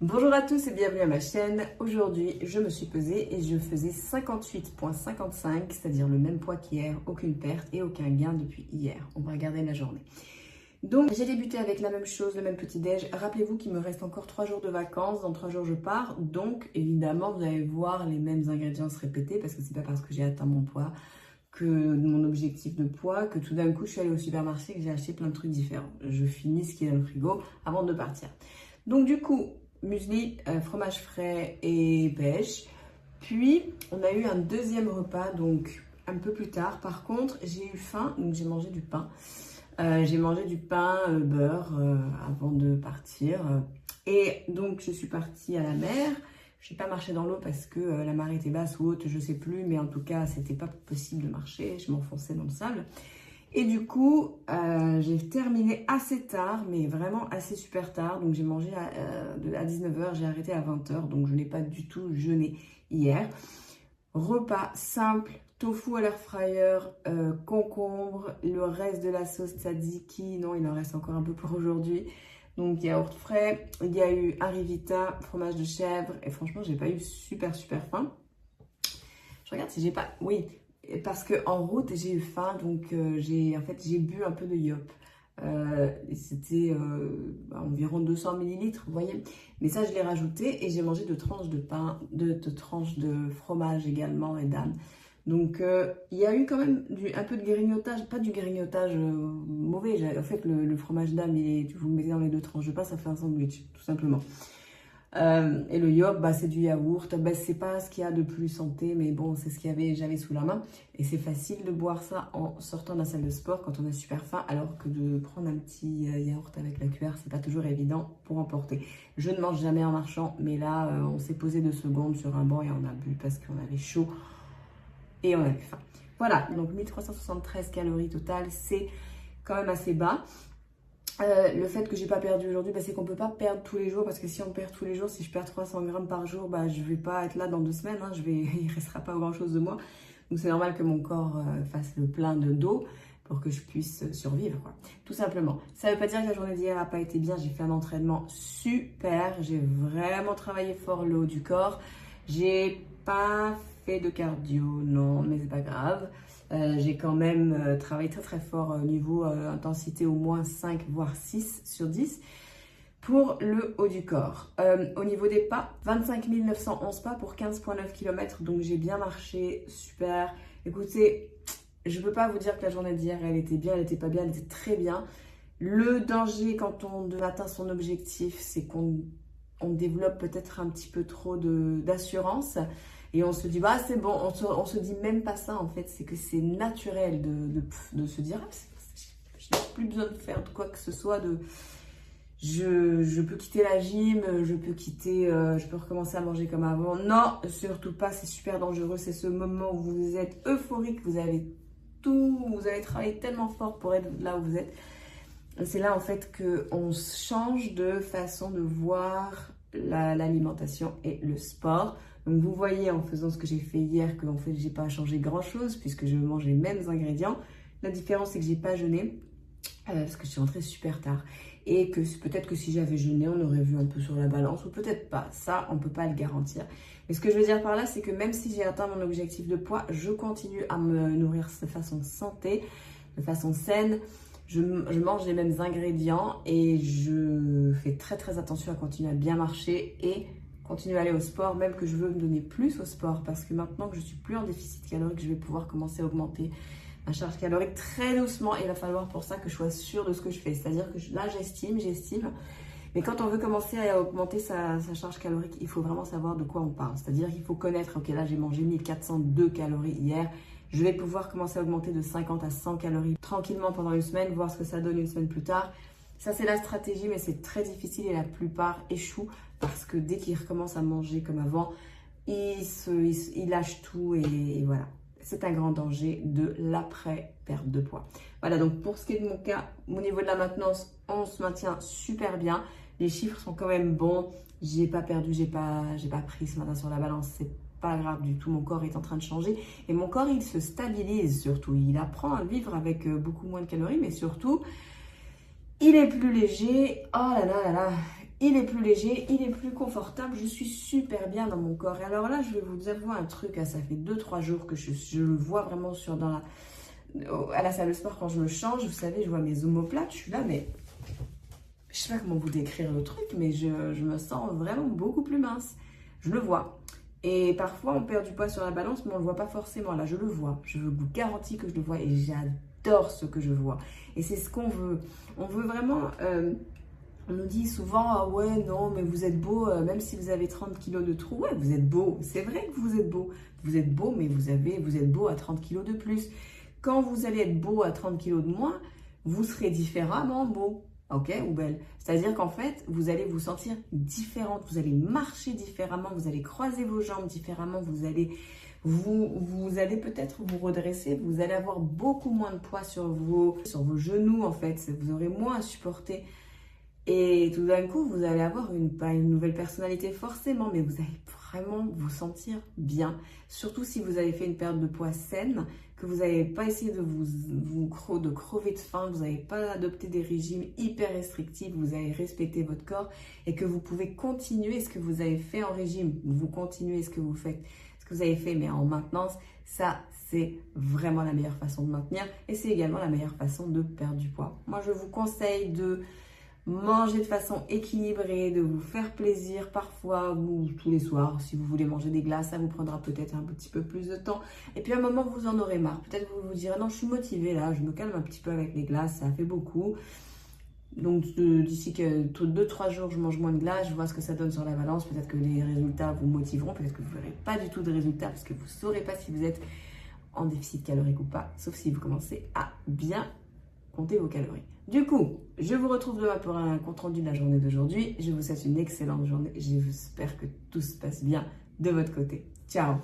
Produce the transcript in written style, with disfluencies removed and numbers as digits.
Bonjour à tous et bienvenue à ma chaîne. Aujourd'hui, je me suis pesée et je faisais 58,55, c'est-à-dire le même poids qu'hier, aucune perte et aucun gain depuis hier. On va regarder la journée. Donc, j'ai débuté avec la même chose, le même petit-déj. Rappelez-vous qu'il me reste encore 3 jours de vacances. Dans 3 jours, je pars. Donc, évidemment, vous allez voir les mêmes ingrédients se répéter parce que c'est pas parce que j'ai atteint mon poids, que mon objectif de poids, que tout d'un coup, je suis allée au supermarché et que j'ai acheté plein de trucs différents. Je finis ce qui est dans le frigo avant de partir. Donc, du coup, muesli, fromage frais et pêche. Puis, on a eu un deuxième repas, donc un peu plus tard. Par contre, j'ai eu faim, donc j'ai mangé du pain. J'ai mangé du pain beurre avant de partir. Et donc, je suis partie à la mer. Je n'ai pas marché dans l'eau parce que la marée était basse ou haute, je ne sais plus. Mais en tout cas, c'était pas possible de marcher. Je m'enfonçais dans le sable. Et du coup, j'ai terminé assez tard, mais vraiment assez super tard. Donc, j'ai mangé à 19h, j'ai arrêté à 20h. Donc, je n'ai pas du tout jeûné hier. Repas simple, tofu à l'air fryer, concombre, le reste de la sauce tzatziki. Non, il en reste encore un peu pour aujourd'hui. Donc, yaourt frais. Il y a eu un rivita, fromage de chèvre. Et franchement, j'ai pas eu super faim. Je regarde si j'ai pas... Oui, parce qu'en route, j'ai eu faim, donc j'ai bu un peu de yop. C'était environ 200 millilitres, vous voyez. Mais ça, je l'ai rajouté et j'ai mangé 2 tranches de pain, 2 tranches de fromage également et d'âne. Donc, il y a eu quand même un peu de grignotage, pas du grignotage mauvais. En fait, le fromage d'âne, vous le mettez dans les 2 tranches de pain, ça fait un sandwich, tout simplement. Et le yop, c'est du yaourt. C'est pas ce qu'il y a de plus santé, mais bon, c'est ce j'avais sous la main. Et c'est facile de boire ça en sortant de la salle de sport quand on a super faim, alors que de prendre un petit yaourt avec la cuillère, c'est pas toujours évident pour emporter. Je ne mange jamais en marchant, mais là, on s'est posé 2 secondes sur un banc et on a bu parce qu'on avait chaud et on avait faim. Voilà, donc 1373 calories totales, c'est quand même assez bas. Le fait que j'ai pas perdu aujourd'hui, c'est qu'on peut pas perdre tous les jours, parce que si on perd tous les jours, si je perds 300 grammes par jour, je vais pas être là dans 2 semaines, il restera pas grand chose de moi. Donc c'est normal que mon corps fasse le plein d'eau pour que je puisse survivre, quoi. Tout simplement. Ça veut pas dire que la journée d'hier a pas été bien, j'ai fait un entraînement super, j'ai vraiment travaillé fort le haut du corps. J'ai pas fait de cardio, non, mais c'est pas grave. J'ai quand même travaillé très fort au niveau intensité, au moins 5 voire 6 sur 10 pour le haut du corps. Au niveau des pas, 25 911 pas pour 15,9 km, donc j'ai bien marché, super. Écoutez, je ne peux pas vous dire que la journée d'hier, elle était bien, elle n'était pas bien, elle était très bien. Le danger quand on atteint son objectif, c'est qu'on développe peut-être un petit peu trop d'assurance. Et on se dit, c'est bon, on se dit même pas ça en fait, c'est que c'est naturel de se dire, je n'ai plus besoin de faire quoi que ce soit, je peux quitter la gym, je peux recommencer à manger comme avant. Non, surtout pas, c'est super dangereux, c'est ce moment où vous êtes euphorique, vous avez travaillé tellement fort pour être là où vous êtes. C'est là en fait qu'on change de façon de voir l'alimentation et le sport. Donc vous voyez en faisant ce que j'ai fait hier que en fait j'ai pas changé grand chose puisque je mange les mêmes ingrédients. La différence c'est que j'ai pas jeûné parce que je suis rentrée super tard et que peut-être que si j'avais jeûné on aurait vu un peu sur la balance ou peut-être pas. Ça on peut pas le garantir. Mais ce que je veux dire par là c'est que même si j'ai atteint mon objectif de poids, je continue à me nourrir de façon santé, de façon saine. Je mange les mêmes ingrédients et je fais très attention à continuer à bien marcher et continuer à aller au sport, même que je veux me donner plus au sport parce que maintenant que je suis plus en déficit calorique, je vais pouvoir commencer à augmenter ma charge calorique très doucement et il va falloir pour ça que je sois sûre de ce que je fais. C'est-à-dire que là, j'estime, mais quand on veut commencer à augmenter sa charge calorique, il faut vraiment savoir de quoi on parle. C'est-à-dire qu'il faut connaître, ok, là j'ai mangé 1402 calories hier, je vais pouvoir commencer à augmenter de 50 à 100 calories tranquillement pendant une semaine, voir ce que ça donne une semaine plus tard. Ça, c'est la stratégie, mais c'est très difficile et la plupart échouent parce que dès qu'ils recommencent à manger comme avant, ils lâchent tout et voilà. C'est un grand danger de l'après-perte de poids. Voilà, donc pour ce qui est de mon cas, au niveau de la maintenance, on se maintient super bien. Les chiffres sont quand même bons. J'ai pas perdu, j'ai pas pris ce matin sur la balance. C'est pas grave du tout, mon corps est en train de changer. Et mon corps, il se stabilise surtout. Il apprend à vivre avec beaucoup moins de calories, mais surtout... il est plus léger. Oh là là là là. il est plus léger, il est plus confortable, je suis super bien dans mon corps. Et alors là, je vais vous avouer un truc, ça fait 2-3 jours que je le vois vraiment à la salle de sport quand je me change. Vous savez, je vois mes omoplates, je suis là, mais je sais pas comment vous décrire le truc, mais je me sens vraiment beaucoup plus mince. Je le vois. Et parfois, on perd du poids sur la balance, mais on ne le voit pas forcément. Là, je le vois. Je vous garantis que je le vois et j'adore ce que je vois. Et c'est ce qu'on veut. On veut vraiment... on nous dit souvent, ah ouais, non, mais vous êtes beau, même si vous avez 30 kilos de trop. Ouais, vous êtes beau. C'est vrai que vous êtes beau. Vous êtes beau, mais vous êtes beau à 30 kilos de plus. Quand vous allez être beau à 30 kilos de moins, vous serez différemment beau. Ok, ou belle. C'est-à-dire qu'en fait, vous allez vous sentir différente, vous allez marcher différemment, vous allez croiser vos jambes différemment, vous allez peut-être vous redresser, vous allez avoir beaucoup moins de poids sur vos genoux en fait, vous aurez moins à supporter. Et tout d'un coup, vous allez avoir pas une nouvelle personnalité forcément, mais vous allez vraiment vous sentir bien. Surtout si vous avez fait une perte de poids saine, que vous n'avez pas essayé de crever de faim, vous n'avez pas adopté des régimes hyper restrictifs, vous avez respecté votre corps et que vous pouvez continuer ce que vous avez fait en régime. Vous continuez ce que vous faites, ce que vous avez fait, mais en maintenance, ça, c'est vraiment la meilleure façon de maintenir et c'est également la meilleure façon de perdre du poids. Moi, je vous conseille de manger de façon équilibrée, de vous faire plaisir parfois ou tous les soirs. Si vous voulez manger des glaces, ça vous prendra peut-être un petit peu plus de temps. Et puis à un moment, vous en aurez marre. Peut-être vous vous direz, non, je suis motivée là, je me calme un petit peu avec les glaces, ça fait beaucoup. Donc d'ici que 2-3 jours, je mange moins de glace, je vois ce que ça donne sur la balance. Peut-être que les résultats vous motiveront, peut-être que vous ne verrez pas du tout de résultats parce que vous ne saurez pas si vous êtes en déficit calorique ou pas, sauf si vous commencez à bien comptez vos calories. Du coup, je vous retrouve demain pour un compte rendu de la journée d'aujourd'hui. Je vous souhaite une excellente journée. J'espère que tout se passe bien de votre côté. Ciao!